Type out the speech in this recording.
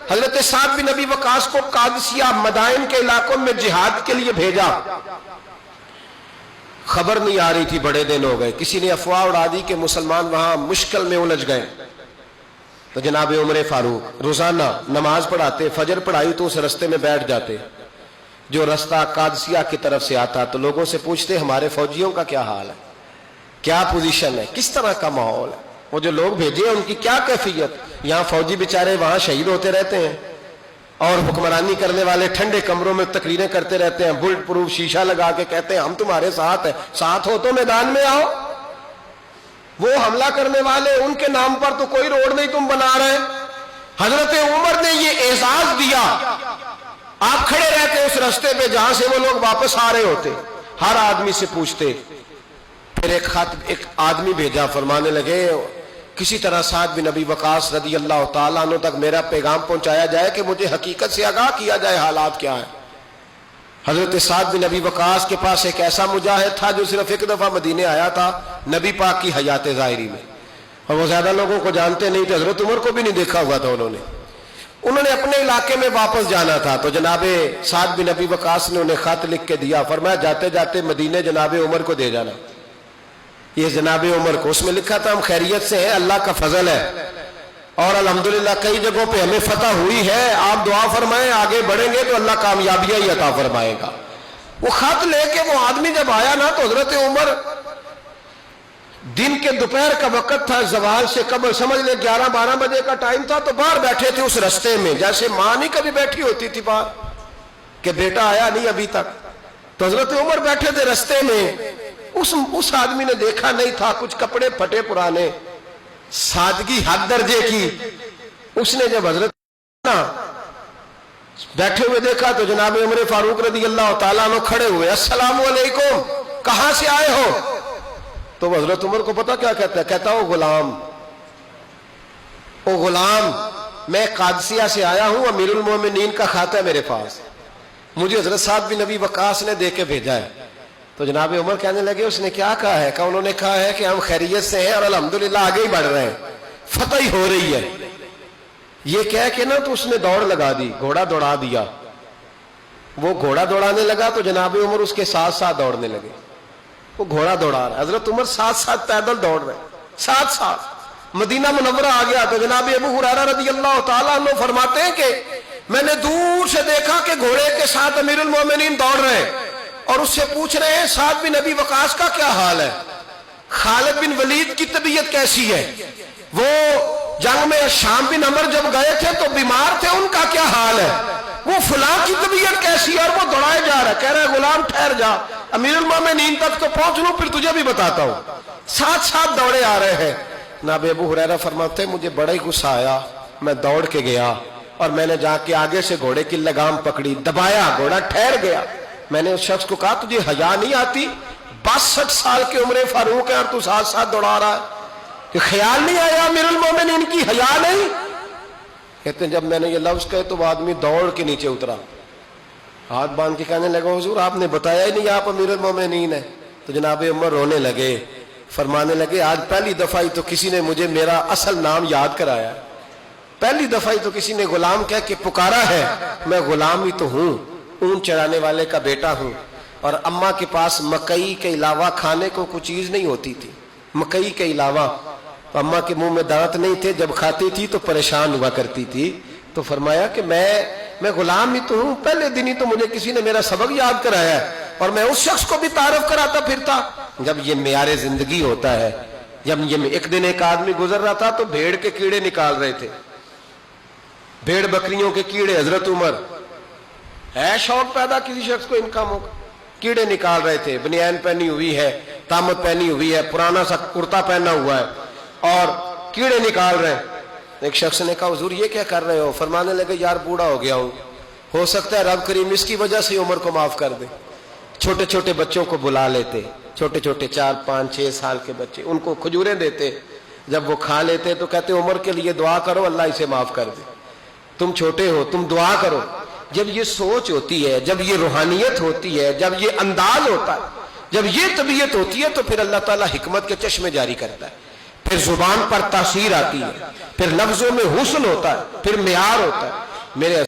حضرت سعد بن ابی وقاص کو قادسیہ مدائن کے علاقوں میں جہاد کے لیے بھیجا. خبر نہیں آ رہی تھی، بڑے دن ہو گئے. کسی نے افواہ اڑا دی کہ مسلمان وہاں مشکل میں الجھ گئے. تو جناب عمر فاروق روزانہ نماز پڑھاتے، فجر پڑھائی تو اس رستے میں بیٹھ جاتے جو رستہ قادسیہ کی طرف سے آتا. تو لوگوں سے پوچھتے ہمارے فوجیوں کا کیا حال ہے، کیا پوزیشن ہے، کس طرح کا ماحول ہے، وہ جو لوگ بھیجے ہیں ان کی کیا کیفیت. یہاں فوجی بیچارے وہاں شہید ہوتے رہتے ہیں اور حکمرانی کرنے والے ٹھنڈے کمروں میں تقریریں کرتے رہتے ہیں، بلٹ پروف شیشہ لگا کے کہتے ہیں ہم تمہارے ساتھ ہیں. ساتھ ہو تو میدان میں آؤ. وہ حملہ کرنے والے ان کے نام پر تو کوئی روڈ نہیں تم بنا رہے. حضرت عمر نے یہ اعزاز دیا. آپ کھڑے رہتے اس رستے پہ جہاں سے وہ لوگ واپس آ رہے ہوتے، ہر آدمی سے پوچھتے. پھر ایک آدمی بھیجا، فرمانے لگے کسی طرح سعد بن ابی وقاص رضی اللہ تعالیٰ عنہ تک میرا پیغام پہنچایا جائے کہ مجھے حقیقت سے آگاہ کیا جائے حالات کیا ہیں. حضرت سعد بن ابی وقاص کے پاس ایک ایسا مجاہد تھا جو صرف ایک دفعہ مدینے آیا تھا نبی پاک کی حیات ظاہری میں، اور وہ زیادہ لوگوں کو جانتے نہیں تھے. حضرت عمر کو بھی نہیں دیکھا ہوا تھا. انہوں نے اپنے علاقے میں واپس جانا تھا. تو جناب سعد بن ابی وقاص نے انہیں خط لکھ کے دیا. فرمایا جاتے جاتے مدینے جناب عمر کو دے جانا. یہ جناب عمر کو، اس میں لکھا تھا ہم خیریت سے ہیں، اللہ کا فضل ہے اور الحمدللہ کئی جگہوں پہ ہمیں فتح ہوئی ہے. آپ دعا فرمائیں، آگے بڑھیں گے تو اللہ کامیابیاں ہی عطا فرمائے گا. وہ خط لے کے وہ آدمی جب آیا نا تو حضرت عمر، دن کے دوپہر کا وقت تھا، زوال سے قبل سمجھ لے 11-12 بجے کا ٹائم تھا. تو باہر بیٹھے تھے اس رستے میں، جیسے ماں نہیں کبھی بیٹھی ہوتی تھی باہر کہ بیٹا آیا نہیں ابھی تک. تو حضرت عمر بیٹھے تھے رستے میں. اس آدمی نے دیکھا نہیں تھا، کچھ کپڑے پھٹے پرانے، سادگی حد درجے کی. اس نے جب حضرت بیٹھے ہوئے دیکھا تو جناب عمر فاروق رضی اللہ تعالیٰ عنہ کھڑے ہوئے. السلام علیکم، کہاں سے آئے ہو؟ تو حضرت عمر کو پتا کیا کہتا ہے؟ کہتا او غلام، میں قادسیہ سے آیا ہوں، امیر المومنین کا خط ہے میرے پاس، مجھے حضرت سعد بن ابی وقاص نے دے کے بھیجا ہے. تو جناب عمر کہنے لگے اس نے کیا کہا ہے؟ کہ انہوں نے کہا ہے کہ ہم خیریت سے ہیں اور الحمدللہ آگے ہی بڑھ رہے ہیں، فتح ہی ہو رہی ہے. یہ کہہ کے نا تو اس نے دوڑ لگا دی، گھوڑا دوڑا دیا. وہ گھوڑا دوڑانے لگا تو جناب عمر اس کے ساتھ ساتھ دوڑنے لگے. وہ گھوڑا دوڑا رہا ہے، حضرت عمر ساتھ ساتھ پیدل دوڑ رہے ہیں، ساتھ ساتھ مدینہ منورہ آ گیا. تو جناب ابو ہریرہ رضی اللہ تعالیٰ عنہ فرماتے ہیں کہ میں نے دور سے دیکھا کہ گھوڑے کے ساتھ امیر المومنین دوڑ رہے ہیں اور اس سے پوچھ رہے ہیں سعد بن ابی وقاص کا کیا حال ہے، خالد بن ولید کی طبیعت کیسی ہے، وہ جنگ میں شام بن عمر جب گئے تھے تو بیمار تھے، ان کا کیا حال ہے، وہ فلاں کی طبیعت کیسی ہے. اور وہ دوڑائے جا رہا ہے، کہہ رہا ہے غلام ٹھہر جا، امیر المومنین تک تو پہنچ لوں پھر تجھے بھی بتاتا ہوں. ساتھ ساتھ دوڑے آ رہے ہیں. جناب ابو ہریرہ فرماتے ہیں مجھے بڑا ہی غصہ آیا، میں دوڑ کے گیا اور میں نے جا کے آگے سے گھوڑے کی لگام پکڑی، دبایا، گھوڑا ٹھہر گیا. میں نے اس شخص کو کہا تجھے حیا نہیں آتی، 62 سال کے عمر فاروق ہے اور تو ساتھ ساتھ دوڑا رہا ہے، کہ خیال نہیں آیا امیر المومنین کی حیا نہیں؟ کہتے ہیں جب میں نے یہ لفظ کہے تو وہ آدمی دوڑ کے نیچے اترا، ہاتھ باندھ کے کہنے لگا حضور آپ نے بتایا ہی نہیں آپ امیر المومنین ہیں. تو جناب عمر رونے لگے، فرمانے لگے آج پہلی دفعہ ہی تو کسی نے مجھے میرا اصل نام یاد کرایا، پہلی دفعہ ہی تو کسی نے غلام کہہ کے پکارا ہے. میں غلام ہی تو ہوں، اون چرانے والے کا بیٹا ہوں، اور اماں کے پاس مکئی کے علاوہ کھانے کو کوئی چیز نہیں ہوتی تھی، مکئی کے علاوہ. اماں کے منہ میں دانت نہیں تھے، جب کھاتی تھی تو پریشان ہوا کرتی تھی. تو فرمایا کہ میں غلام ہی تو ہوں، پہلے دن ہی تو مجھے کسی نے میرا سبق یاد کرایا ہے اور میں اس شخص کو بھی تعارف کراتا پھرتا. جب یہ معیار زندگی ہوتا ہے، جب یہ ایک دن ایک آدمی گزر رہا تھا تو بھیڑ کے کیڑے نکال رہے تھے، بھیڑ بکریوں کے کیڑے. حضرت عمر ہے شوق پیدا کسی شخص کو ان کاموں کا، کیڑے نکال رہے تھے، بنیان پہنی ہوئی ہے، تامت پہنی ہوئی ہے، پرانا سا کرتا پہنا ہوا ہے اور کیڑے نکال رہے ہیں. ایک شخص نے کہا حضور یہ کیا کر رہے ہو؟ فرمانے لگے یار بوڑھا ہو گیا ہوں، ہو سکتا ہے رب کریم اس کی وجہ سے عمر کو معاف کر دے. چھوٹے چھوٹے بچوں کو بلا لیتے، چھوٹے چھوٹے 4 5 6 سال کے بچے، ان کو کھجوریں دیتے، جب وہ کھا لیتے تو کہتے عمر کے لیے دعا کرو اللہ اسے معاف کر دے، تم چھوٹے ہو تم دعا کرو. جب یہ سوچ ہوتی ہے، جب یہ روحانیت ہوتی ہے، جب یہ انداز ہوتا ہے، جب یہ طبیعت ہوتی ہے تو پھر اللہ تعالیٰ حکمت کے چشمے جاری کرتا ہے، پھر زبان پر تاثیر آتی ہے، پھر لفظوں میں حسن ہوتا ہے، پھر معیار ہوتا ہے. میرے